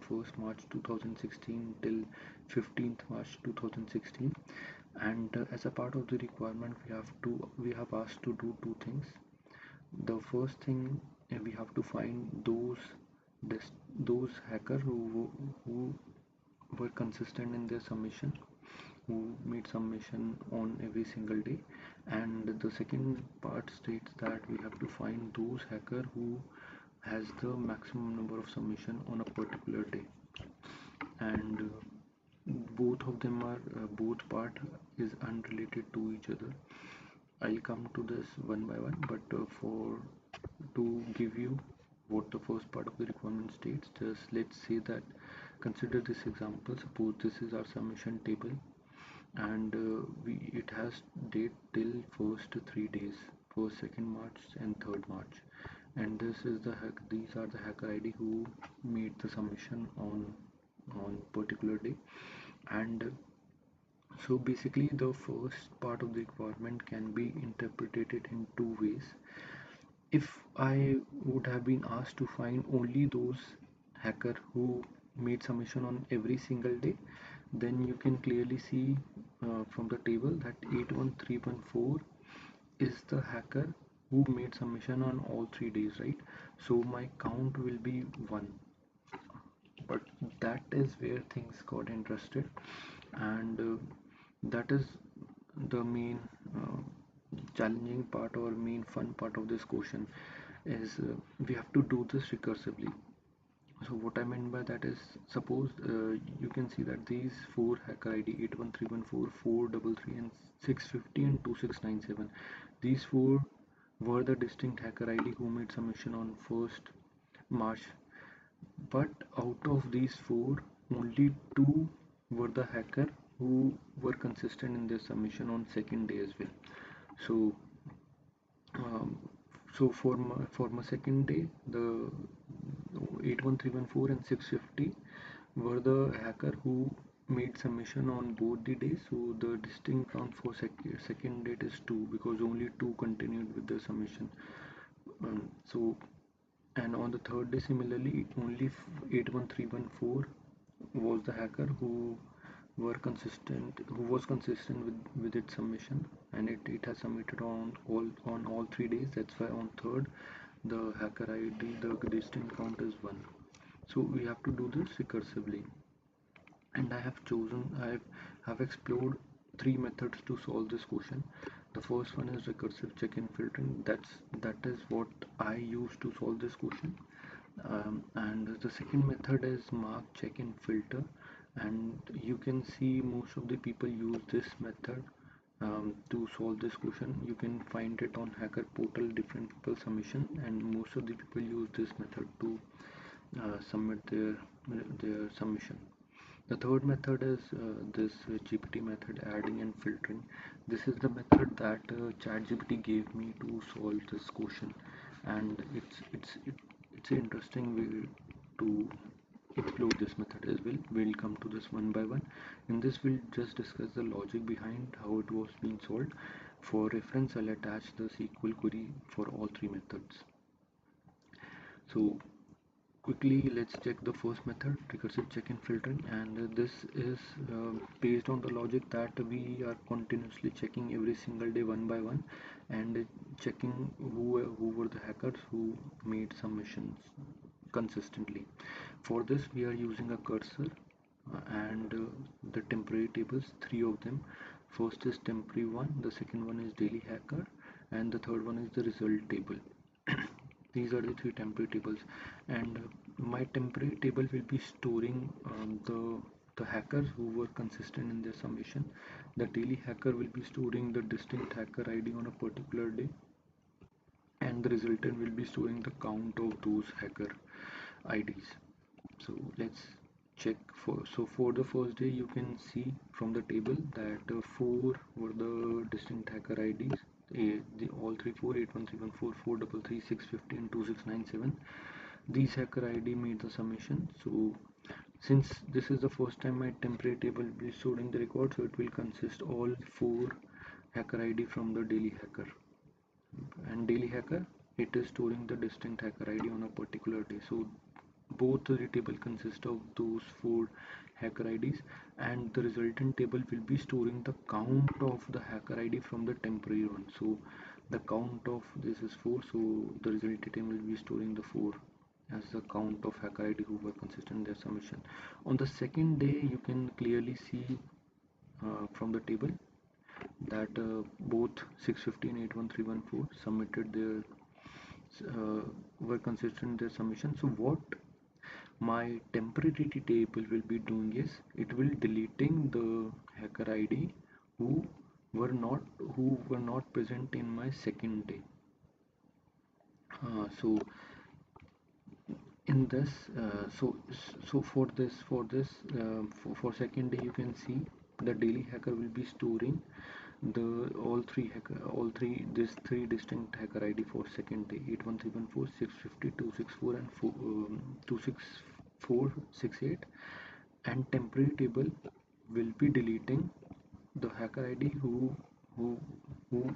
1st March 2016 till 15th March 2016. And as a part of the requirement, we have asked to do two things. The first thing, we have to find those hacker who were consistent in their submission, who made submission on every single day. And the second part states that we have to find those hacker who has the maximum number of submission on a particular day. And both of them are both part is unrelated to each other. I'll come to this one by one, but for to give you what the first part of the requirement states, just let's say that, consider this example. Suppose this is our submission table, and it has date till first 3 days, first, 2nd March and 3rd March. And these are the hacker ID who made the submission on particular day. And so basically the first part of the requirement can be interpreted in two ways. If I would have been asked to find only those hacker who made submission on every single day, then you can clearly see from the table that 81314 is the hacker who made submission on all 3 days, right? So my count will be 1. But that is where things got interested, and that is the main challenging part or main fun part of this question is we have to do this recursively. So what I meant by that is, suppose you can see that these four hacker ID 81314, 433 and 650 and 2697, these four were the distinct hacker ID who made submission on 1st March. But out of these four, only two were the hacker who were consistent in their submission on 2nd day as well. So, um, so for my 2nd day, the 81314 and 650 were the hacker who made submission on both the days. So the distinct count for second date is 2, because only 2 continued with the submission. So, and on the 3rd day similarly, only 81314 was the hacker who was consistent with its submission, and it has submitted on all 3 days. That's why on 3rd the hacker ID, the distinct count is 1. So we have to do this recursively, and I have explored 3 methods to solve this question. The first one is recursive check-in filtering. That is what I use to solve this question. And the second method is mark check-in filter, and you can see most of the people use this method to solve this question. You can find it on hacker portal, different people submission, and most of the people use this method to submit their submission. The third method is this GPT method, adding and filtering. This is the method that ChatGPT gave me to solve this question, and it's an interesting way to explore this method as well. We'll come to this one by one. In this, we'll just discuss the logic behind how it was being solved. For reference, I'll attach the SQL query for all 3 methods. So quickly, let's check the first method, recursive check-in filtering, and this is based on the logic that we are continuously checking every single day one by one, and checking who were the hackers who made submissions consistently. For this, we are using a cursor and the temporary tables, 3 of them. First is temporary one, the second one is daily hacker, and the third one is the result table. These are the 3 temporary tables, and my temporary table will be storing the hackers who were consistent in their submission. The daily hacker will be storing the distinct hacker ID on a particular day, and the resultant will be storing the count of those hacker IDs. So let's check for the first day. You can see from the table that 4 were the distinct hacker IDs. All 3 4 81314 433 650 and 2697. These hacker ID made the submission. So since this is the first time my temporary table will be storing the record, so it will consist all 4 hacker ID from the daily hacker. And daily hacker, it is storing the distinct hacker ID on a particular day. So both the table consist of those four hacker IDs, and the resultant table will be storing the count of the hacker ID from the temporary one. So the count of this is 4, so the resultant table will be storing the 4 as the count of hacker ID who were consistent in their submission. On the second day, you can clearly see from the table that both 650 and 81314 submitted their were consistent in their submission. So what my temporary table will be doing is it will deleting the hacker ID who who were not present in my second day. So in this so for second day, you can see the daily hacker will be storing the all three distinct hacker ID for second day: 81314, 650, 264, and 26468. And temporary table will be deleting the hacker ID who who who,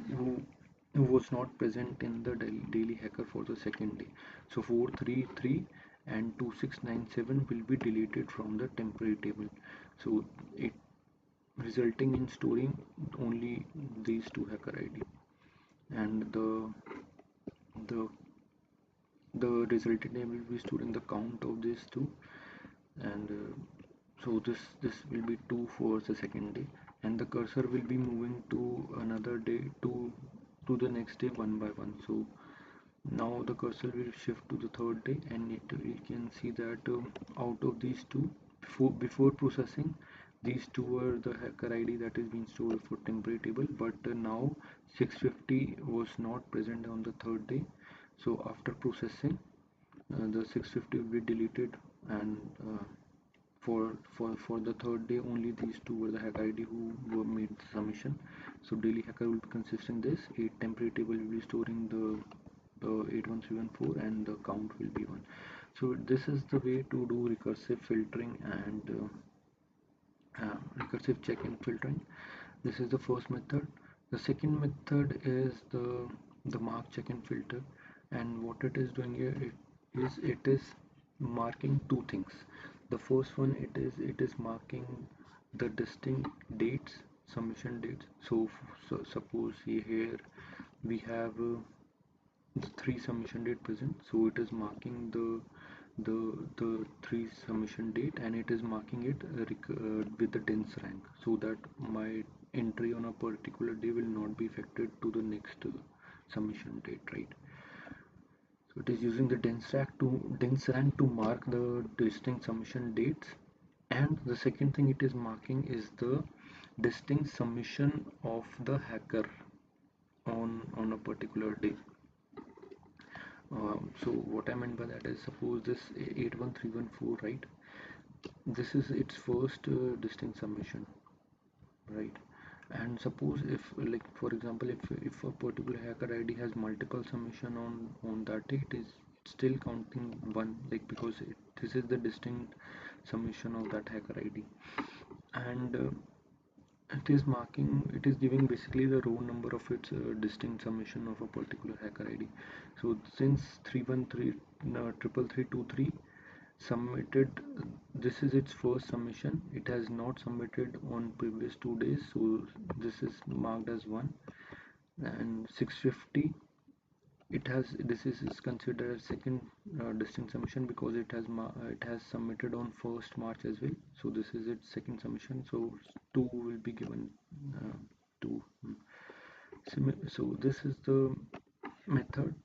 who was not present in the daily hacker for the second day. So 433 and 2697 will be deleted from the temporary table. So it resulting in storing only these two hacker ID, and the the resultant name will be stored in the count of these two. And so this will be 2 for the second day, and the cursor will be moving to another day to the next day one by one. So now the cursor will shift to the third day, and we can see that out of these two, before processing, these two were the hacker ID that is being stored for temporary table, but now 650 was not present on the third day. So after processing, the 650 will be deleted, and for the third day only these two were the hacker ID who were made the submission. So daily hacker will be consistent this. A temporary table will be storing the 81314, and the count will be 1. So this is the way to do recursive filtering and recursive check-in filtering. This is the first method. The second method is the mark check-in filter, and what it is doing here, it is marking two things. The first one, it is marking the distinct dates, submission dates. So suppose here we have the three submission date present, so it is marking the three submission date, and it is marking it with the dense rank, so that my entry on a particular day will not be affected to the next submission date, right? So it is using the dense rank to mark the distinct submission dates. And the second thing it is marking is the distinct submission of the hacker on a particular day. So what I meant by that is, suppose this 81314, right? This is its first distinct submission, right? And suppose if, like for example, if a particular hacker ID has multiple submission on that day, it's still counting one, like because this is the distinct submission of that hacker ID. And it is giving basically the row number of its distinct submission of a particular hacker ID. So since 313 triple three two three submitted, this is its first submission, it has not submitted on previous 2 days, so this is marked as 1. And 650, this is considered as second distinct submission, because it has submitted on 1st March as well, so this is its second submission, so 2 will be given, 2. So this is the method,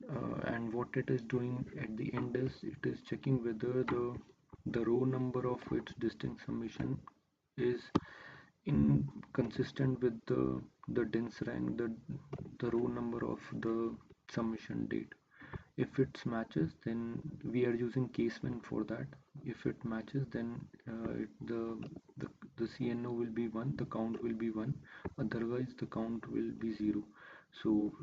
and what it is doing at the end is it is checking whether the row number of its distinct submission is inconsistent with the dense rank, the row number of the submission date. If it matches, then we are using casement for that. If it matches, then the CNO will be 1, the count will be 1, otherwise the count will be 0. So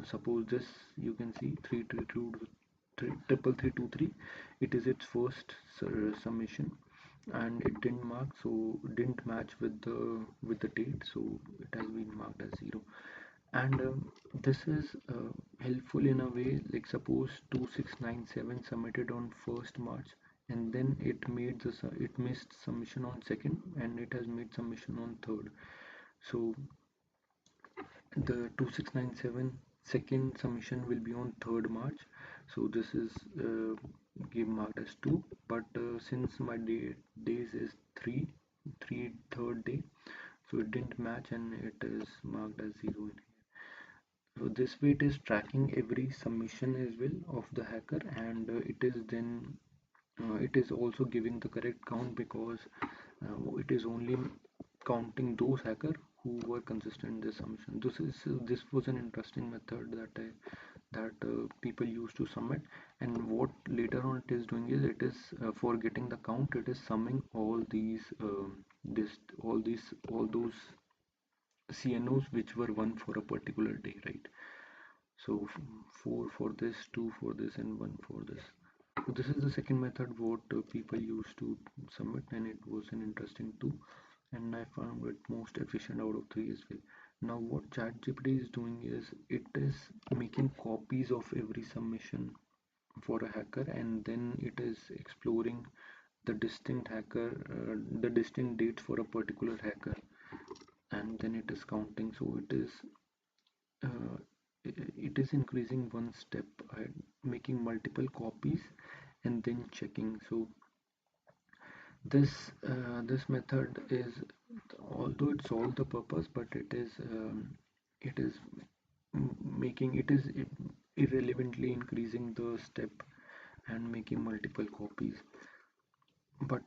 suppose this, you can see 33323, it is its first submission, and it didn't match with the date, so it has been marked as 0. And this is helpful in a way, like suppose 2697 submitted on 1st March, and then it missed submission on 2nd, and it has made submission on 3rd. So the 2697 second submission will be on 3rd March. So this is give marked as 2, but since my days is 3 third day, so it didn't match and it is marked as 0 in here. So this way it is tracking every submission as well of the hacker, and it is also giving the correct count, because it is only counting those hacker who were consistent in the submission. This was an interesting method that people used to submit. And what later on it is doing is, it is for getting the count, it is summing all these all those CNOs which were won for a particular day, right? So four for this, two for this, and one for this. So this is the second method what people used to submit, and it was an interesting too. And I found it most efficient out of three as well. Now what ChatGPT is doing is, it is making copies of every submission for a hacker, and then it is exploring the distinct dates for a particular hacker, and then it is counting. So uh, it is increasing one step ahead, making multiple copies and then checking. So this method is, although it solves the purpose, but it is making irrelevantly increasing the step and making multiple copies. But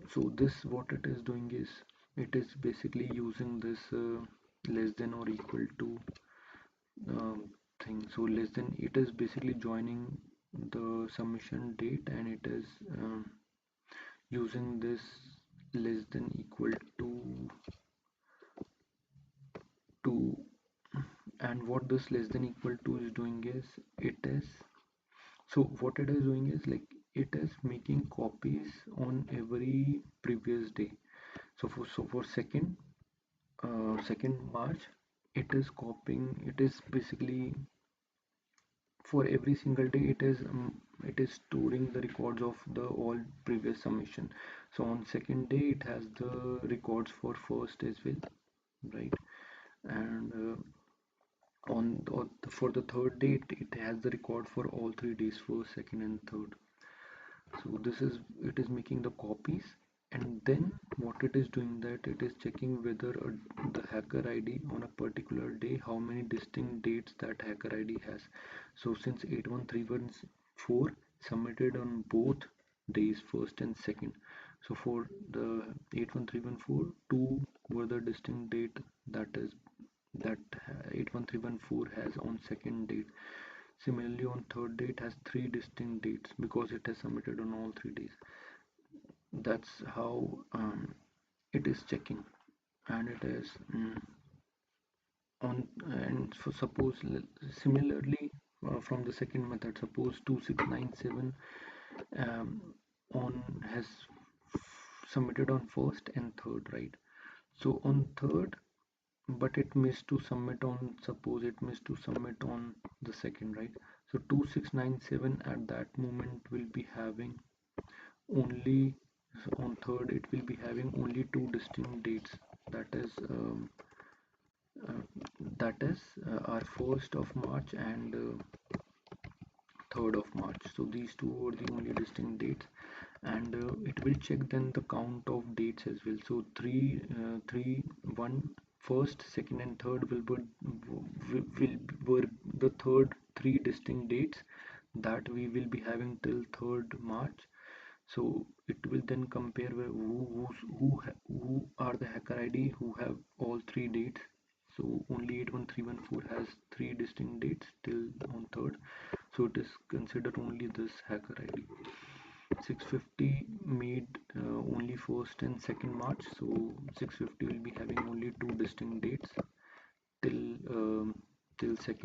so this what it is doing is, it is basically using this less than or equal to thing. So less than, it is basically joining the submission date, and it is using this less than equal to, and what this less than equal to is doing is, it is, so what it is doing is, like, it is making copies on every previous day. So for second March, it is basically, for every single day, it is storing the records of the all previous submission. So on second day it has the records for first as well, right? And for the third day, it has the record for all 3 days, first, second, and third. So this is, it is making the copies, and then what it is doing, that it is checking whether the hacker ID on a particular day, how many distinct dates that hacker ID has. So since 81314 submitted on both days, first and second, so for the 81314, two were the distinct date, that 81314 has on second date. Similarly, on third day, it has three distinct dates because it has submitted on all 3 days. That's how it is checking, and it is on. And for suppose, similarly, from the second method, suppose 2697 um, on has submitted on first and third, right? So on third, but it missed to submit on, suppose it missed to submit on the second, right? So 2697 at that moment will be having only, on third it will be having only two distinct dates, that is uh, our 1st of March and 3rd of March. So these two are the only distinct dates, and it will check then the count of dates as well. So 1st, 2nd, and 3rd were the third three distinct dates that we will be having till 3rd March. So it will then compare who are the hacker ID who have all three dates. So only 81314 has three distinct dates till on 3rd. So it is considered only this hacker ID. 650 made only 1st and 2nd March. So 650 will be having only two distinct dates till till 2nd.